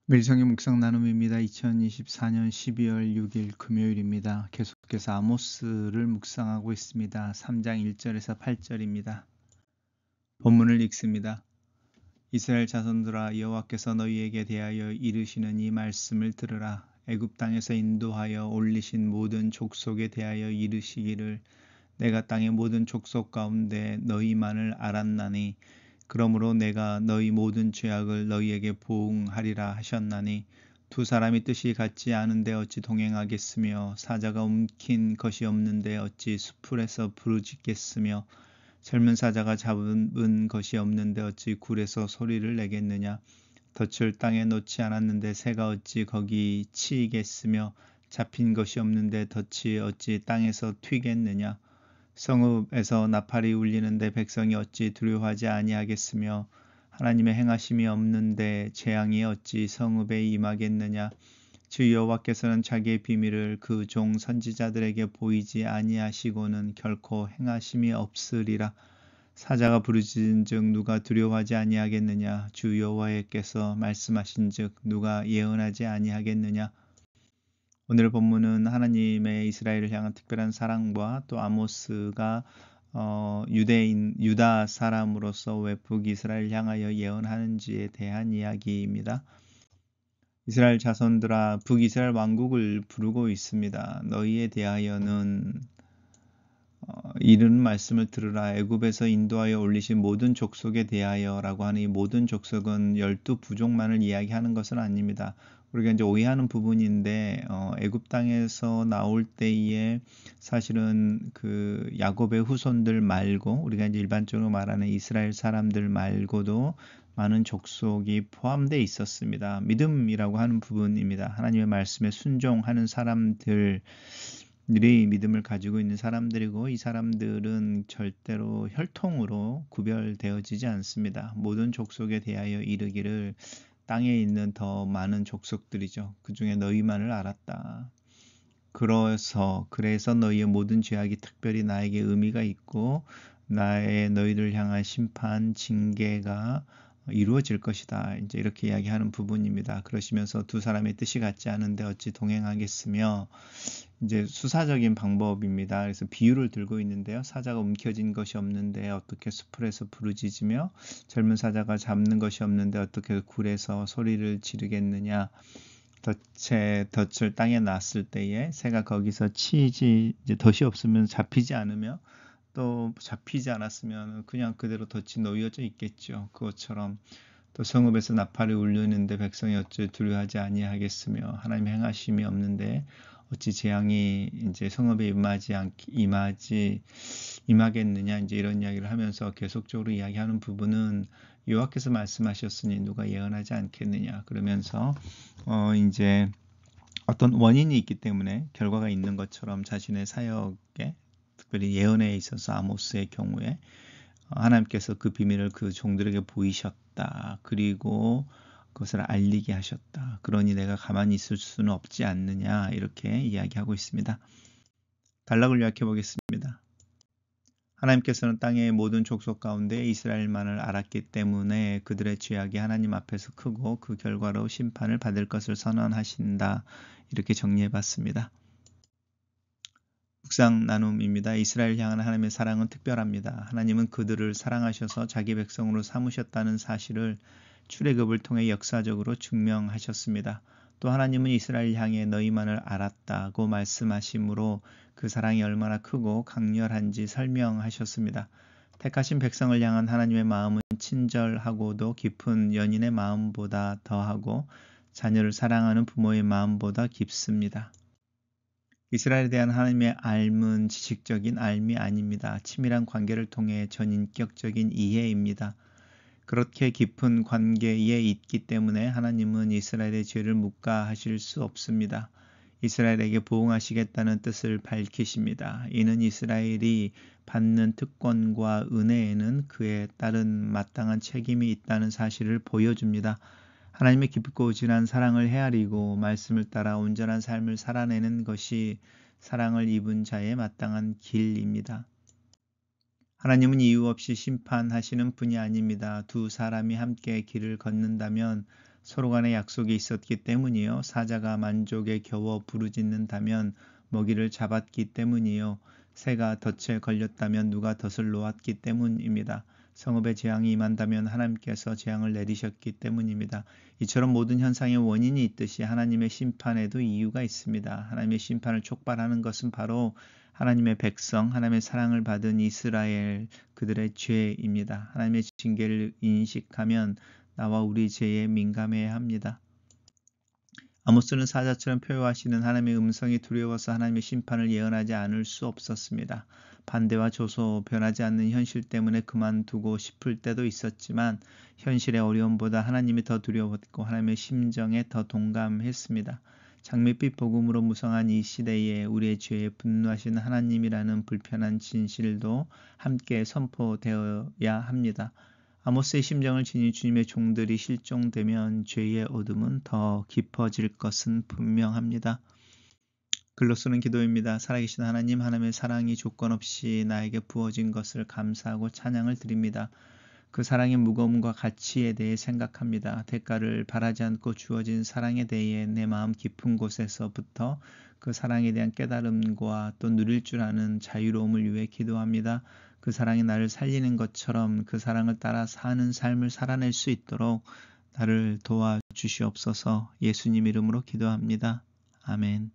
밀성의 묵상 나눔입니다. 2024년 12월 6일 금요일입니다. 계속해서 아모스를 묵상하고 있습니다. 3장 1절에서 8절입니다. 본문을 읽습니다. 이스라엘 자손들아, 여호와께서 너희에게 대하여 이르시는 이 말씀을 들으라. 애굽 땅에서 인도하여 올리신 모든 족속에 대하여 이르시기를, 내가 땅의 모든 족속 가운데 너희만을 알았나니 그러므로 내가 너희 모든 죄악을 너희에게 보응하리라 하셨나니, 두 사람이 뜻이 같지 않은데 어찌 동행하겠으며, 사자가 움킨 것이 없는데 어찌 수풀에서 부르짖겠으며, 젊은 사자가 잡은 것이 없는데 어찌 굴에서 소리를 내겠느냐. 덫을 땅에 놓지 않았는데 새가 어찌 거기 치이겠으며, 잡힌 것이 없는데 덫이 어찌 땅에서 튀겠느냐. 성읍에서 나팔이 울리는데 백성이 어찌 두려워하지 아니하겠으며, 하나님의 행하심이 없는데 재앙이 어찌 성읍에 임하겠느냐. 주 여호와께서는 자기의 비밀을 그 종 선지자들에게 보이지 아니하시고는 결코 행하심이 없으리라. 사자가 부르짖은즉 누가 두려워하지 아니하겠느냐. 주 여호와께서 말씀하신즉 누가 예언하지 아니하겠느냐. 오늘 본문은 하나님의 이스라엘을 향한 특별한 사랑과 또 아모스가 유다 사람으로서 왜 북이스라엘을 향하여 예언하는지에 대한 이야기입니다. 이스라엘 자손들아, 북이스라엘 왕국을 부르고 있습니다. 너희에 대하여는 이르는 말씀을 들으라. 애굽에서 인도하여 올리신 모든 족속에 대하여라고 하는 이 모든 족속은 12부족만을 이야기하는 것은 아닙니다. 우리가 이제 오해하는 부분인데, 애굽 땅에서 나올 때에 사실은 그 야곱의 후손들 말고, 우리가 이제 일반적으로 말하는 이스라엘 사람들 말고도 많은 족속이 포함되어 있었습니다. 믿음이라고 하는 부분입니다. 하나님의 말씀에 순종하는 사람들, 이 믿음을 가지고 있는 사람들이고, 이 사람들은 절대로 혈통으로 구별되어지지 않습니다. 모든 족속에 대하여 이르기를, 땅에 있는 더 많은 족속들이죠. 그 중에 너희만을 알았다. 그래서 너희의 모든 죄악이 특별히 나에게 의미가 있고, 너희를 향한 심판, 징계가 이루어질 것이다. 이제 이렇게 이야기하는 부분입니다. 그러시면서 두 사람의 뜻이 같지 않은데 어찌 동행하겠으며, 이제 수사적인 방법입니다. 그래서 비유를 들고 있는데요. 사자가 움켜진 것이 없는데 어떻게 수풀에서 부르짖으며, 젊은 사자가 잡는 것이 없는데 어떻게 굴에서 소리를 지르겠느냐. 덫을 땅에 놨을 때에 새가 거기서 치지, 이제 덫이 없으면 잡히지 않으며, 또 잡히지 않았으면 그냥 그대로 덫이 놓여져 있겠죠. 그것처럼 또 성읍에서 나팔이 울리는데 백성이 어찌 두려워하지 아니하겠으며, 하나님 행하심이 없는데 어찌 재앙이 이제 성읍에 임하겠느냐. 이제 이런 이야기를 하면서 계속적으로 이야기하는 부분은, 여호와께서 말씀하셨으니 누가 예언하지 않겠느냐. 그러면서 이제 어떤 원인이 있기 때문에 결과가 있는 것처럼 자신의 사역에, 특별히 예언에 있어서 아모스의 경우에 하나님께서 그 비밀을 그 종들에게 보이셨다. 그리고 그것을 알리게 하셨다. 그러니 내가 가만히 있을 수는 없지 않느냐. 이렇게 이야기하고 있습니다. 단락을 요약해 보겠습니다. 하나님께서는 땅의 모든 족속 가운데 이스라엘만을 알았기 때문에 그들의 죄악이 하나님 앞에서 크고 그 결과로 심판을 받을 것을 선언하신다. 이렇게 정리해 봤습니다. 묵상 나눔입니다. 이스라엘 향한 하나님의 사랑은 특별합니다. 하나님은 그들을 사랑하셔서 자기 백성으로 삼으셨다는 사실을 출애굽을 통해 역사적으로 증명하셨습니다. 또 하나님은 이스라엘 향해 너희만을 알았다고 말씀하심으로 그 사랑이 얼마나 크고 강렬한지 설명하셨습니다. 택하신 백성을 향한 하나님의 마음은 친절하고도 깊은 연인의 마음보다 더하고, 자녀를 사랑하는 부모의 마음보다 깊습니다. 이스라엘에 대한 하나님의 알은 지식적인 알미 아닙니다. 치밀한 관계를 통해 전인격적인 이해입니다. 그렇게 깊은 관계에 있기 때문에 하나님은 이스라엘의 죄를 묵과하실 수 없습니다. 이스라엘에게 보응하시겠다는 뜻을 밝히십니다. 이는 이스라엘이 받는 특권과 은혜에는 그에 따른 마땅한 책임이 있다는 사실을 보여줍니다. 하나님의 깊고 진한 사랑을 헤아리고 말씀을 따라 온전한 삶을 살아내는 것이 사랑을 입은 자의 마땅한 길입니다. 하나님은 이유 없이 심판하시는 분이 아닙니다. 두 사람이 함께 길을 걷는다면 서로 간에 약속이 있었기 때문이요. 사자가 만족에 겨워 부르짖는다면 먹이를 잡았기 때문이요. 새가 덫에 걸렸다면 누가 덫을 놓았기 때문입니다. 성읍에 재앙이 임한다면 하나님께서 재앙을 내리셨기 때문입니다. 이처럼 모든 현상의 원인이 있듯이 하나님의 심판에도 이유가 있습니다. 하나님의 심판을 촉발하는 것은 바로 하나님의 백성, 하나님의 사랑을 받은 이스라엘, 그들의 죄입니다. 하나님의 징계를 인식하면 나와 우리 죄에 민감해야 합니다. 아모스는 사자처럼 표효하시는 하나님의 음성이 두려워서 하나님의 심판을 예언하지 않을 수 없었습니다. 반대와 조소, 변하지 않는 현실 때문에 그만두고 싶을 때도 있었지만 현실의 어려움보다 하나님이 더 두려웠고 하나님의 심정에 더 동감했습니다. 장밋빛 복음으로 무성한 이 시대에 우리의 죄에 분노하시는 하나님이라는 불편한 진실도 함께 선포되어야 합니다. 아모스의 심정을 지닌 주님의 종들이 실종되면 죄의 어둠은 더 깊어질 것은 분명합니다. 글로 쓰는 기도입니다. 살아계신 하나님, 하나님의 사랑이 조건 없이 나에게 부어진 것을 감사하고 찬양을 드립니다. 그 사랑의 무거움과 가치에 대해 생각합니다. 대가를 바라지 않고 주어진 사랑에 대해 내 마음 깊은 곳에서부터 그 사랑에 대한 깨달음과 또 누릴 줄 아는 자유로움을 위해 기도합니다. 그 사랑이 나를 살리는 것처럼 그 사랑을 따라 사는 삶을 살아낼 수 있도록 나를 도와주시옵소서. 예수님 이름으로 기도합니다. 아멘.